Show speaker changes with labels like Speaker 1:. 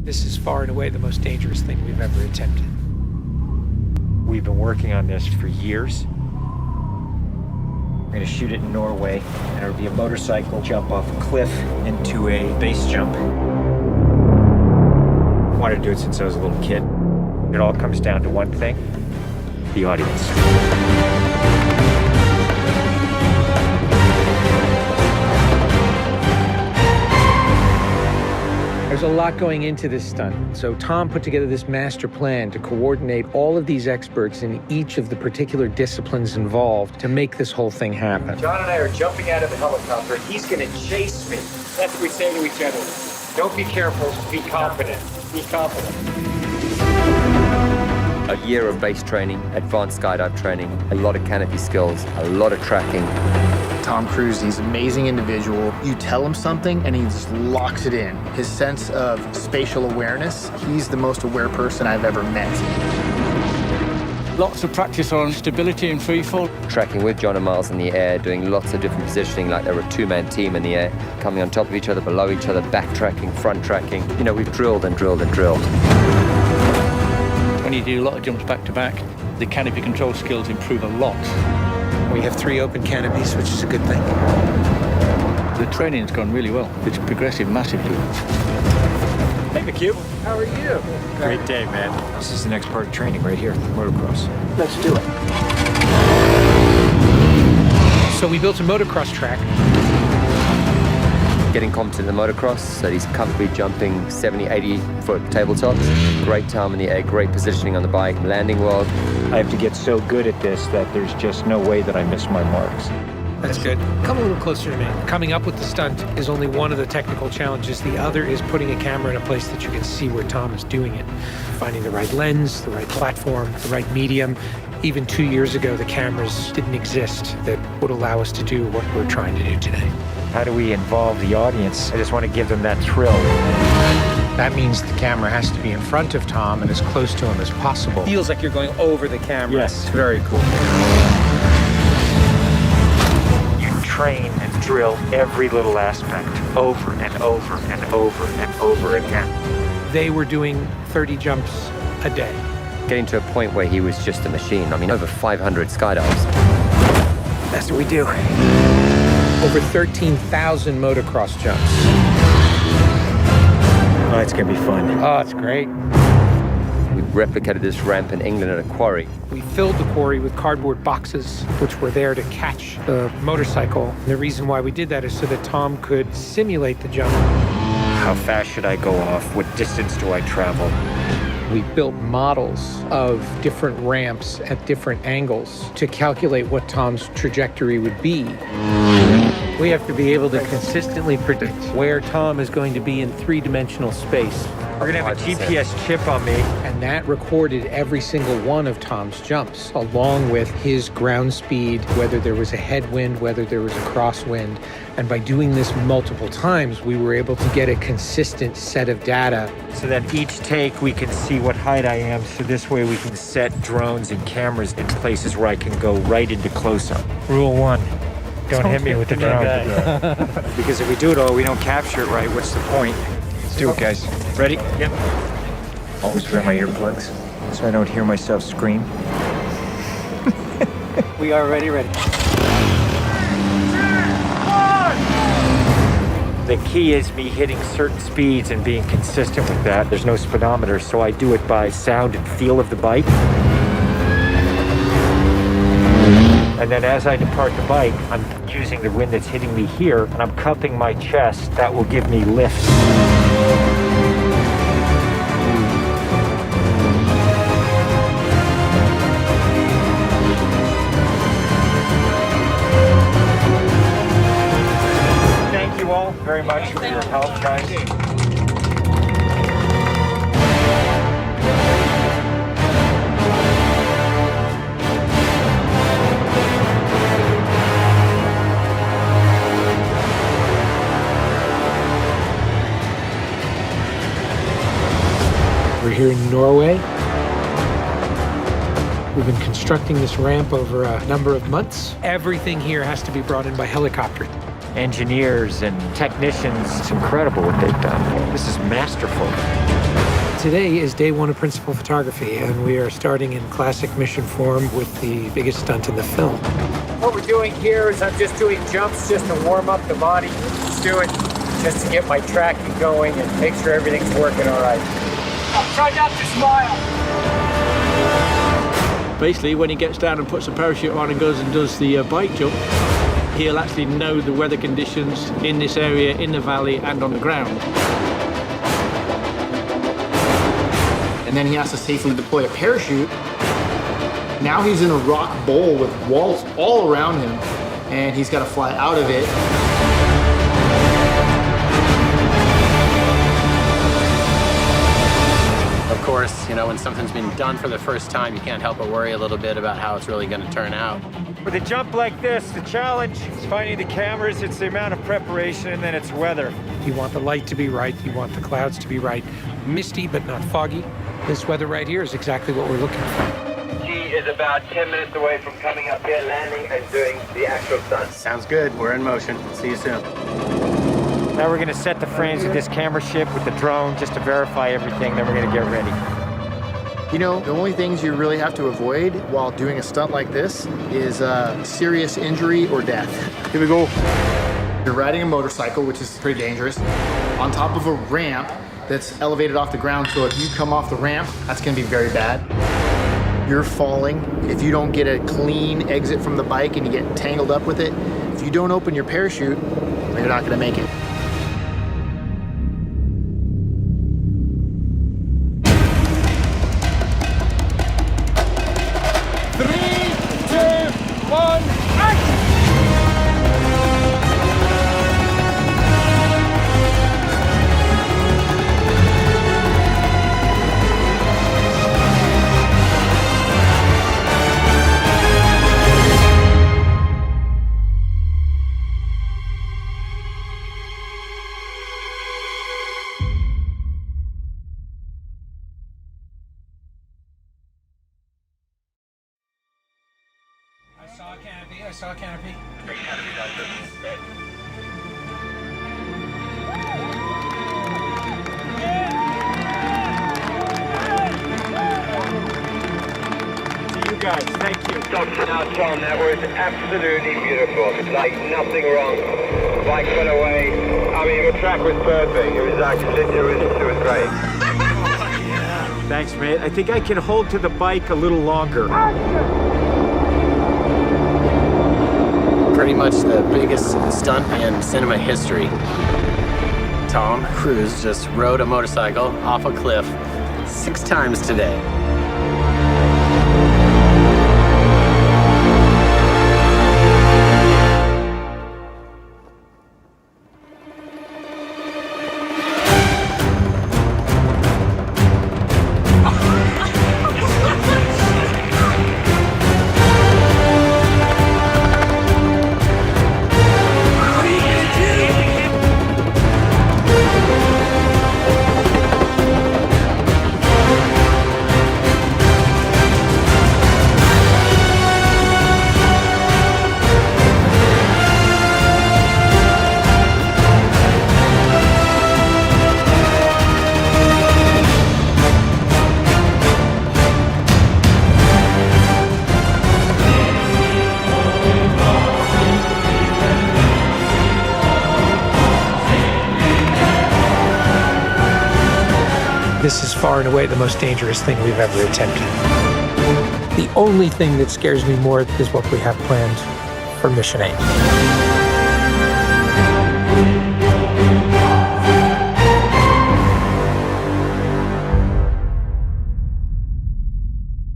Speaker 1: This is far and away the most dangerous thing we've ever attempted.
Speaker 2: We've been working on this for years. We're gonna shoot it in Norway, and it'll be a motorcycle jump off a cliff into a base jump. I wanted to do it since I was a little kid. It all comes down to one thing: the audience.
Speaker 1: There's a lot going into this stunt, so Tom put together this master plan to coordinate all of these experts in each of the particular disciplines involved to make this whole thing happen.
Speaker 2: John and I are jumping out of the helicopter. He's gonna chase me. That's what we say to each other. Don't be careful, be confident. Be confident.
Speaker 3: A year of base training, advanced skydive training, a lot of canopy skills, a lot of tracking.
Speaker 4: Tom Cruise, he's an amazing individual. You tell him something and he just locks it in. His sense of spatial awareness, he's the most aware person I've ever met.
Speaker 5: Lots of practice on stability and freefall.
Speaker 3: Tracking with John and Miles in the air, doing lots of different positioning like they were a two-man team in the air, coming on top of each other, below each other, backtracking, front tracking. You know, we've drilled and drilled and drilled.
Speaker 5: When you do a lot of jumps back to back, the canopy control skills improve a lot.
Speaker 1: We have 3 open canopies, which is a good thing.
Speaker 5: The training's gone really well. It's progressive massively.
Speaker 2: Hey, McHugh. How are you? Great day, man. This is the next part of training right here, motocross.
Speaker 4: Let's do it.
Speaker 1: So we built a motocross track.
Speaker 3: Getting competent in the motocross, so he's comfortably jumping 70, 80-foot tabletops. Great time in the air, great positioning on the bike, landing well.
Speaker 2: I have to get so good at this that there's just no way that I miss my marks.
Speaker 1: That's good. Come a little closer to me. Coming up with the stunt is only one of the technical challenges. The other is putting a camera in a place that you can see where Tom is doing it. Finding the right lens, the right platform, the right medium. Even 2 years ago, the cameras didn't exist that would allow us to do what we're trying to do today.
Speaker 2: How do we involve the audience? I just want to give them that thrill.
Speaker 1: That means the camera has to be in front of Tom and as close to him as possible. Feels like you're going over the camera.
Speaker 2: Yes, very cool. You train and drill every little aspect over and over and over and over again.
Speaker 1: They were doing 30 jumps a day.
Speaker 3: Getting to a point where he was just a machine. I mean, over 500 skydives.
Speaker 1: That's what we do. Over 13,000 motocross jumps.
Speaker 2: Oh, it's gonna be fun.
Speaker 1: Oh, it's great.
Speaker 3: We replicated this ramp in England at a quarry.
Speaker 1: We filled the quarry with cardboard boxes, which were there to catch the motorcycle. And the reason why we did that is so that Tom could simulate the jump.
Speaker 2: How fast should I go off? What distance do I travel?
Speaker 1: We built models of different ramps at different angles to calculate what Tom's trajectory would be. We have to be able to consistently predict where Tom is going to be in 3-dimensional space.
Speaker 2: We're gonna have a GPS chip on me.
Speaker 1: And that recorded every single one of Tom's jumps, along with his ground speed, whether there was a headwind, whether there was a crosswind. And by doing this multiple times, we were able to get a consistent set of data.
Speaker 2: So then each take, we can see what height I am. So this way we can set drones and cameras in places where I can go right into close-up. Rule 1. Don't hit me with the drone. Because if we do it all, we don't capture it right. What's the point? Let's do it, guys. Ready? Yep. Always wear my earplugs so I don't hear myself scream.
Speaker 1: We are ready.
Speaker 2: The key is me hitting certain speeds and being consistent with that. There's no speedometer, so I do it by sound and feel of the bike. And then as I depart the bike, I'm using the wind that's hitting me here, and I'm cupping my chest. That will give me lift. Thank you all very much for your help, guys.
Speaker 1: We're here in Norway. We've been constructing this ramp over a number of months. Everything here has to be brought in by helicopter.
Speaker 2: engineers and technicians. It's incredible what they've done. This is masterful.
Speaker 1: Today is day one of principal photography, and we are starting in classic mission form with the biggest stunt in the film.
Speaker 2: What we're doing here is I'm just doing jumps just to warm up the body. Just do it just to get my tracking going and make sure everything's working all right. Try not to smile.
Speaker 5: Basically, when he gets down and puts a parachute on and goes and does the bike jump, he'll actually know the weather conditions in this area, in the valley, and on the ground.
Speaker 4: And then he has to safely deploy a parachute. Now he's in a rock bowl with walls all around him, and he's got to fly out of it.
Speaker 6: Of course, you know, when something's been done for the first time, you can't help but worry a little bit about how it's really going to turn out.
Speaker 2: With a jump like this, the challenge is finding the cameras, it's the amount of preparation, and then it's weather.
Speaker 1: You want the light to be right, you want the clouds to be right. Misty, but not foggy. This weather right here is exactly what we're looking for.
Speaker 7: He is about 10 minutes away from coming up here, landing, and doing the actual stunt.
Speaker 6: Sounds good. We're in motion. See you soon.
Speaker 2: Now we're gonna set the frames with this camera ship with the drone just to verify everything, then we're gonna get ready.
Speaker 4: You know, the only things you really have to avoid while doing a stunt like this is serious injury or death. Here we go. You're riding a motorcycle, which is pretty dangerous, on top of a ramp that's elevated off the ground, so if you come off the ramp, that's gonna be very bad. You're falling. If you don't get a clean exit from the bike and you get tangled up with it, if you don't open your parachute, you're not gonna make it.
Speaker 1: I saw a canopy.
Speaker 2: To you guys, thank you.
Speaker 7: Dr. Now, Tom, that was absolutely beautiful. Like nothing wrong. Bike went away. I mean, the track was perfect. It was actually, it was great.
Speaker 2: Thanks, mate. I think I can hold to the bike a little longer.
Speaker 6: Pretty much the biggest stunt in cinema history. Tom Cruise just rode a motorcycle off a cliff 6 times today.
Speaker 1: This is far and away the most dangerous thing we've ever attempted. The only thing that scares me more is what we have planned for Mission 8.